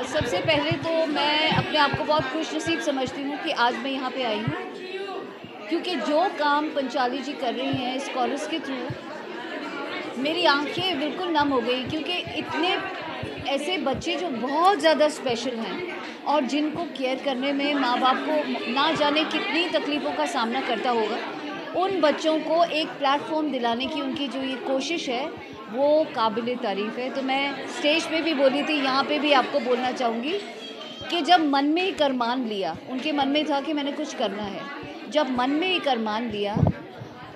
सबसे पहले तो मैं अपने आप को बहुत खुशनसीब समझती हूँ कि आज मैं यहाँ पे आई हूँ, क्योंकि जो काम पंचाली जी कर रही हैं इस कॉलेज के थ्रू, मेरी आंखें बिल्कुल नम हो गई, क्योंकि इतने ऐसे बच्चे जो बहुत ज़्यादा स्पेशल हैं और जिनको केयर करने में माँ बाप को ना जाने कितनी तकलीफ़ों का सामना करता होगा, उन बच्चों को एक प्लेटफॉर्म दिलाने की उनकी जो ये कोशिश है वो काबिले तारीफ़ है। तो मैं स्टेज पे भी बोली थी, यहाँ पे भी आपको बोलना चाहूँगी कि जब मन में ही करमान लिया, उनके मन में था कि मैंने कुछ करना है, जब मन में ही करमान लिया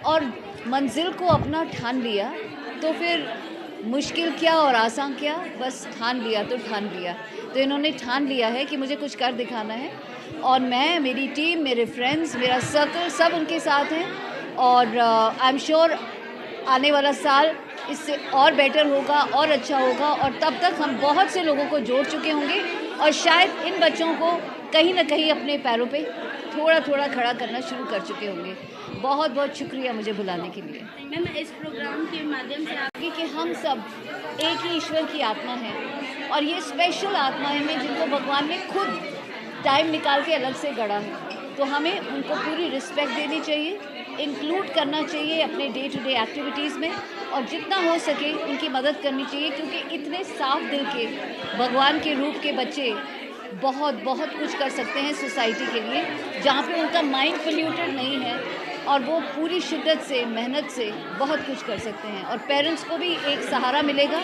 और मंजिल को अपना ठान लिया, तो फिर मुश्किल क्या और आसान क्या, बस ठान लिया तो ठान लिया। तो इन्होंने ठान लिया है कि मुझे कुछ कर दिखाना है, और मैं, मेरी टीम, मेरे फ्रेंड्स, मेरा सर्कल सब उनके साथ हैं। और आई एम श्योर आने वाला साल इससे और बेटर होगा और अच्छा होगा, और तब तक हम बहुत से लोगों को जोड़ चुके होंगे और शायद इन बच्चों को कहीं ना कहीं अपने पैरों पे थोड़ा थोड़ा खड़ा करना शुरू कर चुके होंगे। बहुत बहुत शुक्रिया मुझे बुलाने के लिए। मैम, इस प्रोग्राम के माध्यम से आप कि हम सब एक ही ईश्वर की आत्मा हैं, और ये स्पेशल आत्माएं हैं जिनको भगवान ने खुद टाइम निकाल के अलग से गढ़ा है। तो हमें उनको पूरी रिस्पेक्ट देनी चाहिए, इंक्लूड करना चाहिए अपने डे टू डे एक्टिविटीज़ में, और जितना हो सके उनकी मदद करनी चाहिए, क्योंकि इतने साफ दिल के भगवान के रूप के बच्चे बहुत बहुत कुछ कर सकते हैं सोसाइटी के लिए, जहाँ पे उनका माइंड पोल्यूटेड नहीं है, और वो पूरी शिद्दत से, मेहनत से बहुत कुछ कर सकते हैं। और पेरेंट्स को भी एक सहारा मिलेगा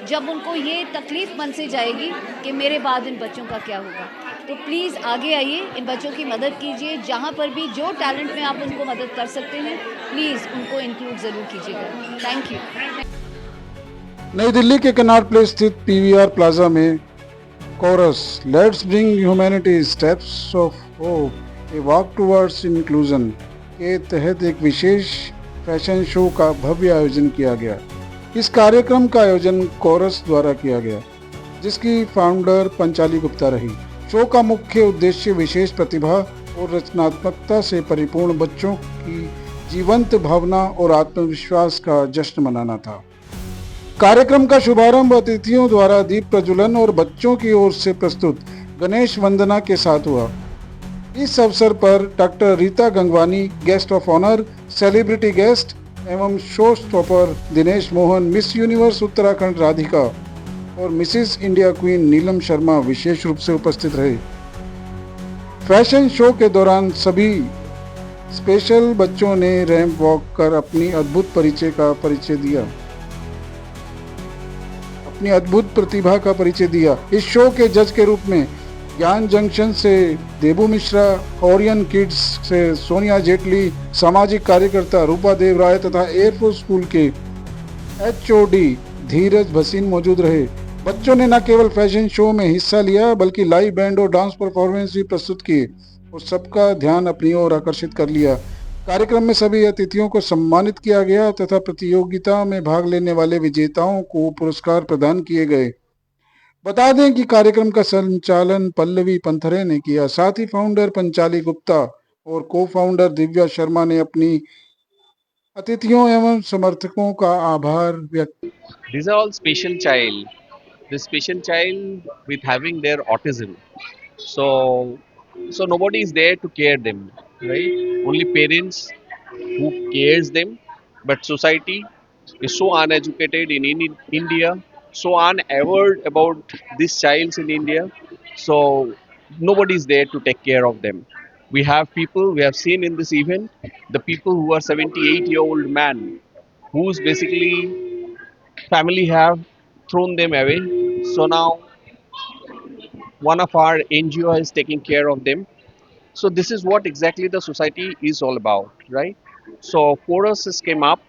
जब उनको ये तकलीफ़ मन से जाएगी कि मेरे बाद इन बच्चों का क्या होगा। तो प्लीज़ आगे आइए, इन बच्चों की मदद कीजिए, जहाँ पर भी जो टैलेंट में आप उनको मदद कर सकते हैं, प्लीज़ उनको इंक्लूड ज़रूर कीजिएगा। Thank you. नई दिल्ली के कनाट प्लेस स्थित पीवीआर प्लाजा में Chorus let's bring humanity steps of hope a walk towards inclusion के तहत एक विशेष फैशन शो का भव्य आयोजन किया गया। इस कार्यक्रम का आयोजन कोरस द्वारा किया गया, जिसकी फाउंडर पंचाली गुप्ता रही। शो का मुख्य उद्देश्य विशेष प्रतिभा और रचनात्मकता से परिपूर्ण बच्चों की जीवंत भावना और आत्मविश्वास का जश्न मनाना था। कार्यक्रम का शुभारंभ अतिथियों द्वारा दीप प्रज्वलन और बच्चों की ओर से प्रस्तुत गणेश वंदना के साथ हुआ। इस अवसर पर doctor Rita Gangwani guest of honour, celebrity guest एवं show stopper Dinesh Mohan, Miss Universe Uttarakhand Radhika और Mrs India queen Neelam Sharma विशेष रूप से उपस्थित रहे। फैशन शो के दौरान सभी स्पेशल बच्चों ने रैंप वॉक कर अपनी अद्भुत प्रतिभा का परिचय दिया। इस शो के जज के रूप में ज्ञान जंक्शन से देबू मिश्रा, ओरियन किड्स से सोनिया जेटली, सामाजिक कार्यकर्ता रूपा देव राय तथा एयरफोर्स स्कूल के एचओडी धीरज भसीन मौजूद रहे। बच्चों ने न केवल फैशन शो में हिस्सा लिया, बल्कि लाइव बैंड और डांस परफॉर्मेंस भी प्रस्तुत किए और सबका ध्यान अपनी ओर आकर्षित कर लिया। कार्यक्रम में सभी अतिथियों को सम्मानित किया गया तथा प्रतियोगिता में भाग लेने वाले विजेताओं को पुरस्कार प्रदान किए गए। बता दें कि कार्यक्रम का संचालन पल्लवी पंथरे ने किया। साथ ही फाउंडर पंचाली गुप्ता और को फाउंडर दिव्या शर्मा ने अपनी अतिथियों एवं समर्थकों का आभार व्यक्त। These are all special child. The special child with having their autism. So, so nobody is there to care them, right? Only parents who cares them. But society is so uneducated in India, so unaware about these childs in India. So nobody is there to take care of them. We have people we have seen in this event, the people who are 78-year-old man who's basically family have thrown them away. So now one of our NGO is taking care of them. So this is what exactly the society is all about, right? So Forus came up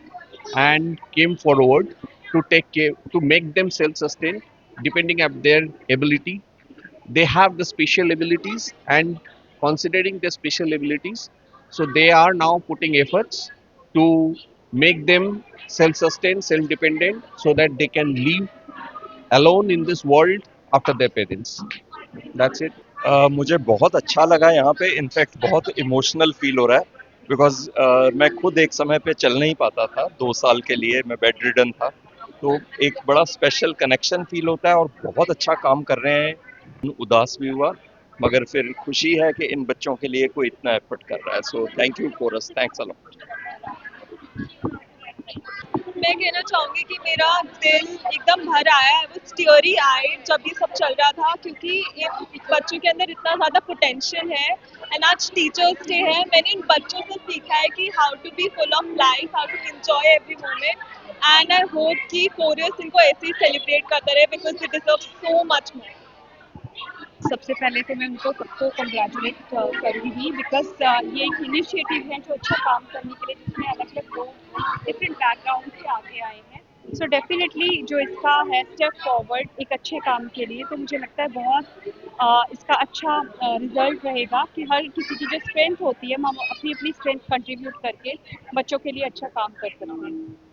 and came forward to take care, to make them self-sustained depending on their ability. They have the special abilities, and considering their special abilities, so they are now putting efforts to make them self-sustained, self-dependent, so that they can live alone in this world after their parents. That's it. मुझे बहुत अच्छा लगा यहाँ पे, in fact बहुत emotional feel हो रहा है बिकॉज मैं खुद एक समय पे चल नहीं पाता था, 2 साल के लिए मैं बेड रिडन था, तो एक बड़ा स्पेशल कनेक्शन फील होता है और बहुत अच्छा काम कर रहे हैं उदास भी हुआ, मगर फिर खुशी है कि इन बच्चों के लिए कोई इतना एफर्ट कर रहा है। So thank you Chorus, thanks a lot. मैं कहना चाहूँगी कि मेरा दिल एकदम भर आया, आई वाज टीयरी आईड जब ये सब चल रहा था, क्योंकि इन बच्चों के अंदर इतना ज़्यादा पोटेंशियल है। एंड आज टीचर्स डे है, मैंने इन बच्चों से सीखा है कि how to be full of life, how to enjoy every moment. And I hope कि कोरियस इनको ऐसे ही सेलिब्रेट करता रहे, because they deserve so much more. सबसे पहले तो मैं उनको सबको कंग्रेचुलेट करूँगी, बिकॉज ये एक इनिशिएटिव है जो अच्छा काम करने के लिए, जिसमें अलग अलग लोग डिफरेंट बैकग्राउंड से आगे आए हैं। सो डेफिनेटली जो इसका है स्टेप फॉरवर्ड एक अच्छे काम के लिए, तो मुझे लगता है बहुत इसका अच्छा रिजल्ट रहेगा कि हर किसी की जो स्ट्रेंथ होती है, हम अपनी अपनी स्ट्रेंथ कंट्रीब्यूट करके बच्चों के लिए अच्छा काम कर सकते हैं।